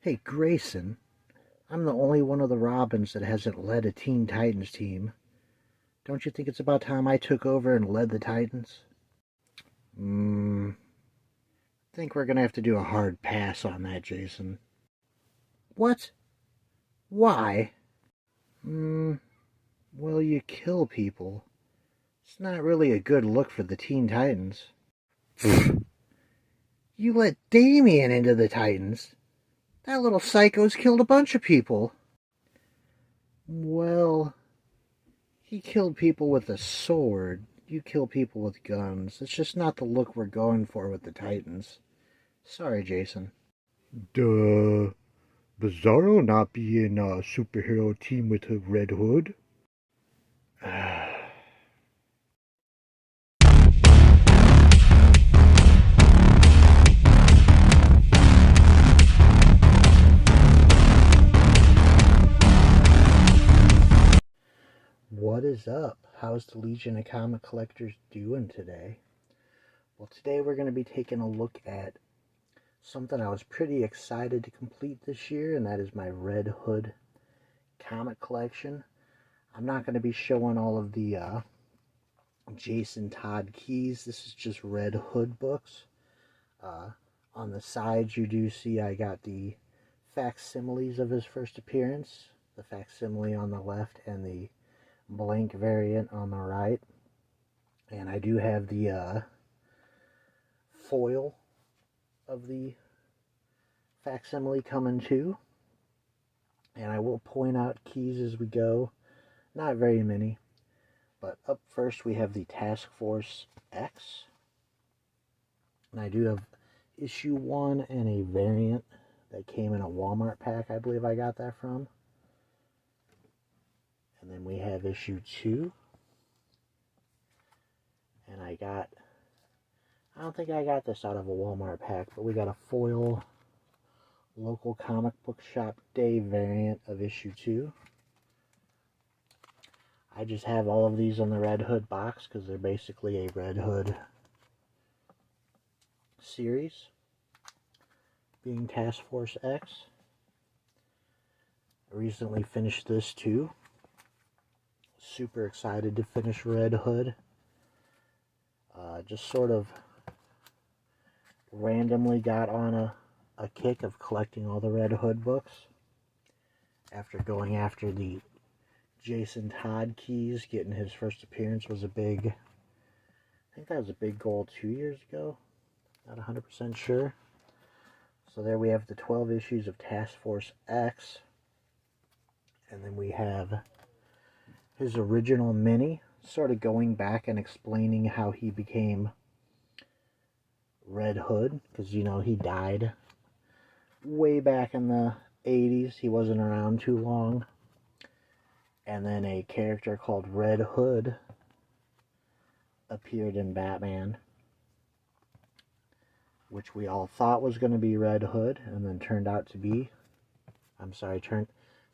Hey, Grayson, I'm the only one of the Robins that hasn't led a Teen Titans team. Don't you think it's about time I took over and led the Titans? I think we're gonna have to do a hard pass on that, Jason. What? Why? Well, you kill people. It's not really a good look for the Teen Titans. You let Damien into the Titans? That little psycho's killed a bunch of people. Well, he killed people with a sword. You kill people with guns. It's just not the look we're going for with the Titans. Sorry, Jason. Duh. Bizarro not be in a superhero team with a Red Hood? What is up? How's the Legion of Comic Collectors doing today? Well, today we're going to be taking a look at something I was pretty excited to complete this year, and that is my Red Hood comic collection. I'm not going to be showing all of the Jason Todd keys. This is just Red Hood books. On the sides, you do see I got the facsimiles of his first appearance, the facsimile on the left and the blank variant on the right. And I do have the foil of the facsimile coming too. And I will point out keys as we go. Not very many. But up first we have the Task Force X. And I do have issue 1 and a variant that came in a Walmart pack. I believe I got that from. And then we have issue 2. And I don't think I got this out of a Walmart pack, but we got a foil local comic book shop day variant of issue 2. I just have all of these on the Red Hood box because they're basically a Red Hood series, being Task Force X. I recently finished this too. Super excited to finish Red Hood. Just sort of randomly got on a kick of collecting all the Red Hood books after going after the Jason Todd keys. Getting his first appearance was I think that was a big goal 2 years ago. Not 100% sure. So there we have the 12 issues of Task Force X. And then we have his original mini, sort of going back and explaining how he became Red Hood. Because, you know, he died way back in the 80s. He wasn't around too long. And then a character called Red Hood appeared in Batman, which we all thought was going to be Red Hood, and then turned out to be,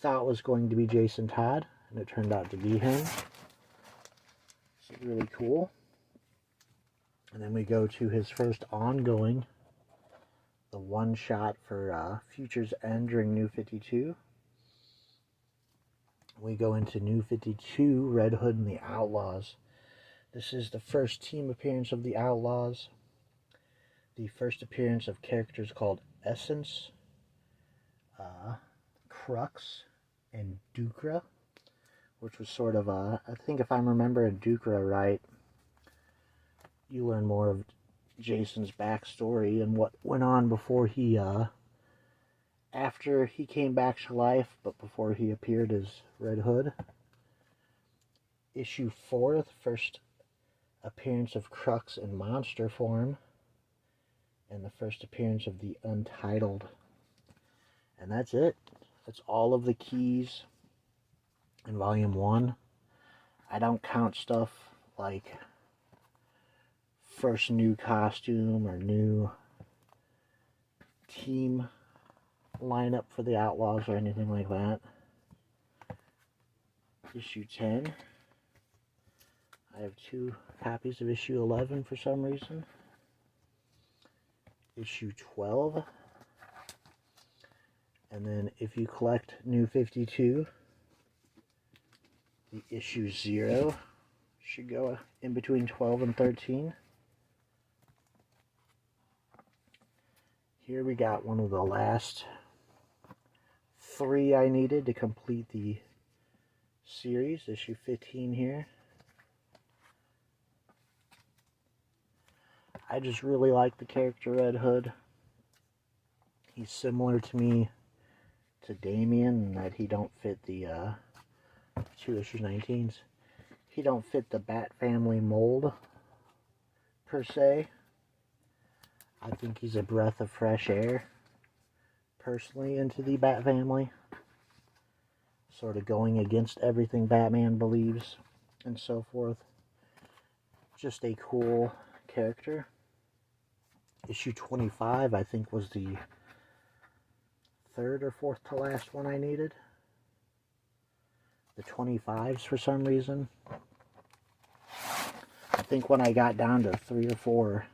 thought was going to be Jason Todd, and it turned out to be him. It's really cool. And then we go to his first ongoing, the one-shot for Future's End during New 52. We go into New 52, Red Hood and the Outlaws. This is the first team appearance of the Outlaws. The first appearance of characters called Essence, Crux, and Dukra, which was sort of I think if I'm remembering Dukra right, you learn more of Jason's backstory and what went on before he, after he came back to life, but before he appeared as Red Hood. Issue 4, the first appearance of Crux in monster form, and the first appearance of the Untitled. And that's it. That's all of the keys in Volume 1. I don't count stuff like first new costume or new team lineup for the Outlaws or anything like that. Issue 10. I have 2 copies of issue 11 for some reason. Issue 12. And then if you collect New 52, the issue 0 should go in between 12 and 13. Here we got one of the last 3 I needed to complete the series, issue 15 here. I just really like the character Red Hood. He's similar to me to Damian in that he don't fit the 2 issue 19s. He don't fit the Bat family mold per se. I think he's a breath of fresh air personally into the Bat family. Sort of going against everything Batman believes and so forth. Just a cool character. Issue 25 I think was the 3rd or 4th to last one I needed. The 25s for some reason. I think when I got down to 3 or 4,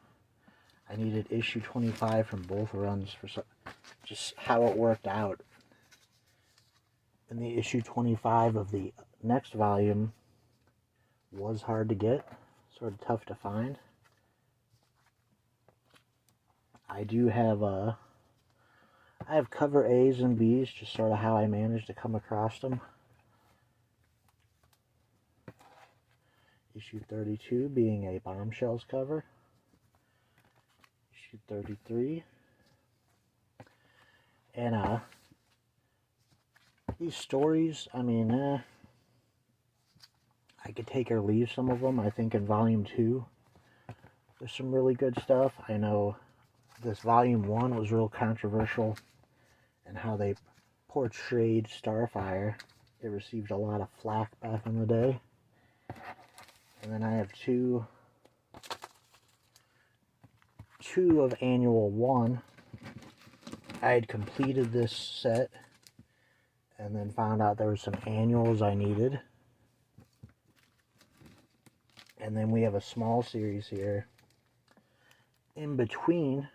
I needed issue 25 from both runs for some, just how it worked out. And the issue 25 of the next volume was hard to get, sort of tough to find. I do have I have cover A's and B's, just sort of how I managed to come across them. Issue 32 being a Bombshells cover. Issue 33. And these stories, I mean, I could take or leave some of them. I think in volume 2 there's some really good stuff. I know this volume 1 was real controversial and how they portrayed Starfire. It received a lot of flack back in the day. And then I have two of Annual 1. I had completed this set and then found out there were some annuals I needed. And then we have a small series here. In between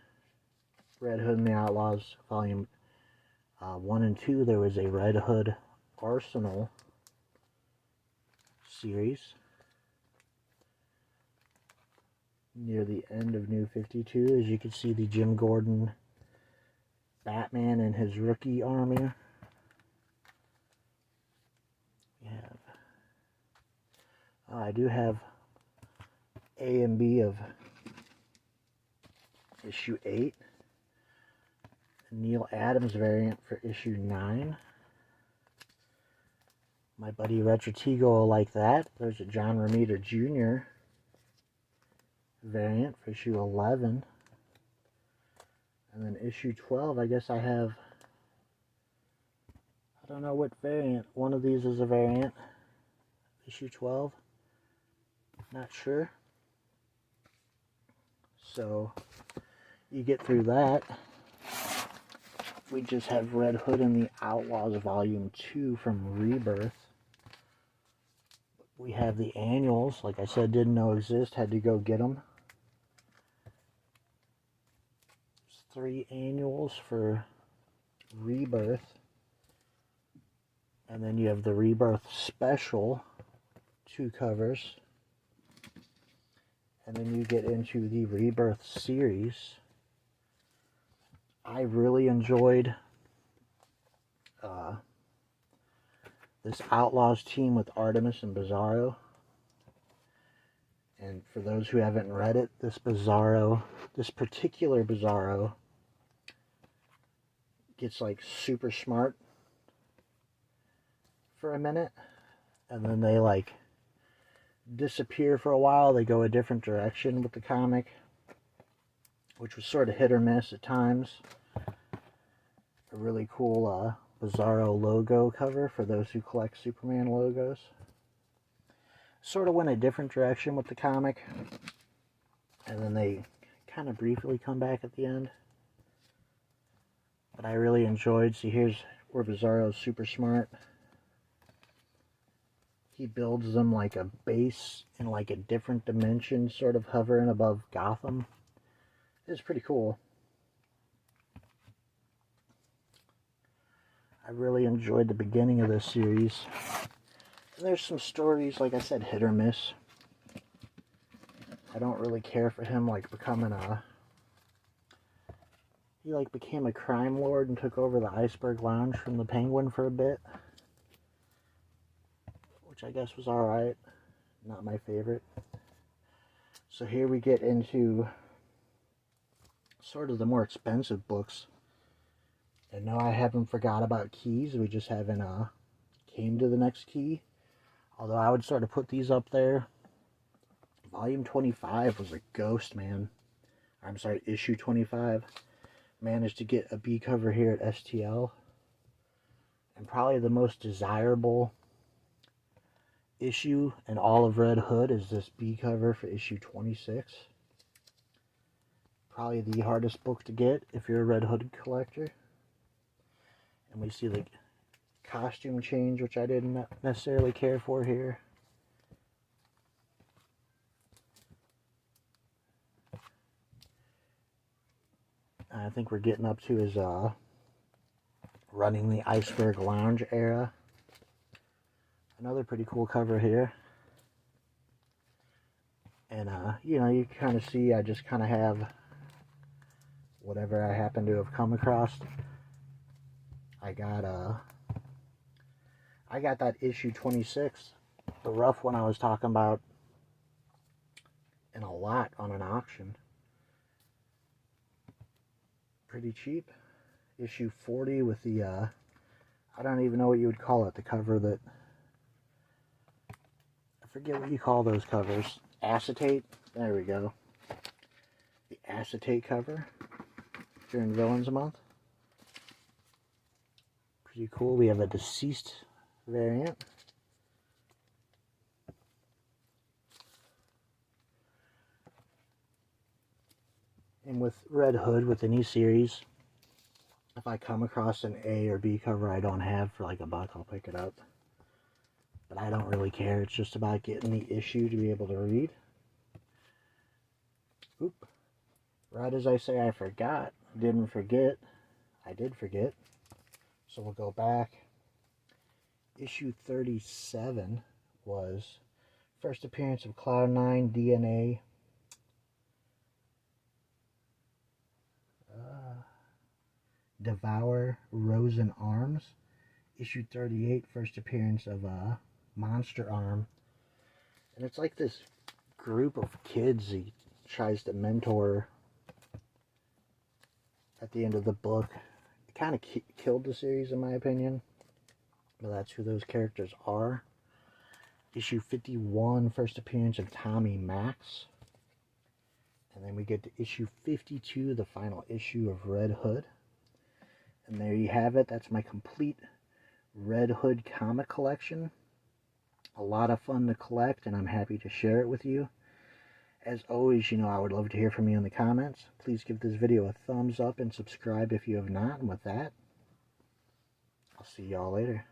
Red Hood and the Outlaws volume 1 and 2, there was a Red Hood Arsenal series near the end of New 52. As you can see, the Jim Gordon Batman and his rookie army. I do have A and B of issue 8. Neil Adams variant for issue 9. My buddy Retrotigo will like that. There's a John Romita Jr. variant for issue 11. And then issue 12, I guess I have, I don't know what variant. One of these is a variant. Issue 12. Not sure. So, you get through that. We just have Red Hood and the Outlaws volume 2 from Rebirth. We have the annuals, like I said, didn't know exist, had to go get them. There's 3 annuals for Rebirth. And then you have the Rebirth Special, 2 covers. And then you get into the Rebirth series. I really enjoyed this Outlaws team with Artemis and Bizarro. And for those who haven't read it, this particular Bizarro gets like super smart for a minute. And then they like disappear for a while. They go a different direction with the comic, which was sort of hit or miss at times. A really cool Bizarro logo cover for those who collect Superman logos. Sort of went a different direction with the comic, and then they kind of briefly come back at the end. But I really enjoyed. See, here's where Bizarro's super smart. He builds them like a base in like a different dimension, sort of hovering above Gotham. It's pretty cool. I really enjoyed the beginning of this series. And there's some stories, like I said, hit or miss. I don't really care for him, like, becoming a... He, like, became a crime lord and took over the Iceberg Lounge from the Penguin for a bit. Which I guess was alright. Not my favorite. So here we get into sort of the more expensive books. And no, I haven't forgot about keys. We just haven't came to the next key. Although I would sort of put these up there. Volume 25 was a ghost, man. I'm sorry, issue 25. Managed to get a B cover here at STL. And probably the most desirable issue in all of Red Hood is this B cover for issue 26. Probably the hardest book to get if you're a Red Hood collector. And we see the costume change, which I didn't necessarily care for here. I think we're getting up to his running the Iceberg Lounge era. Another pretty cool cover here. And, you know, you kind of see I just kind of have whatever I happen to have come across. I got that issue 26, the rough one I was talking about, in a lot on an auction. Pretty cheap. Issue 40 with the, I don't even know what you would call it, the cover that, I forget what you call those covers. Acetate? There we go. The acetate cover during Villains Month. Pretty cool. We have a deceased variant. And with Red Hood, with any series, if I come across an A or B cover I don't have for like $1, I'll pick it up. But I don't really care. It's just about getting the issue to be able to read. Oop. Right as I say I forgot, didn't forget, I did forget. So we'll go back. Issue 37 was first appearance of Cloud9, DNA. Devour, Rose and Arms. Issue 38, first appearance of Monster Arm. And it's like this group of kids he tries to mentor at the end of the book. It kind of killed the series in my opinion. But that's who those characters are. Issue 51, first appearance of Tommy Max. And then we get to issue 52, the final issue of Red Hood. And there you have it. That's my complete Red Hood comic collection. A lot of fun to collect, and I'm happy to share it with you. As always, you know, I would love to hear from you in the comments. Please give this video a thumbs up and subscribe if you have not. And with that, I'll see y'all later.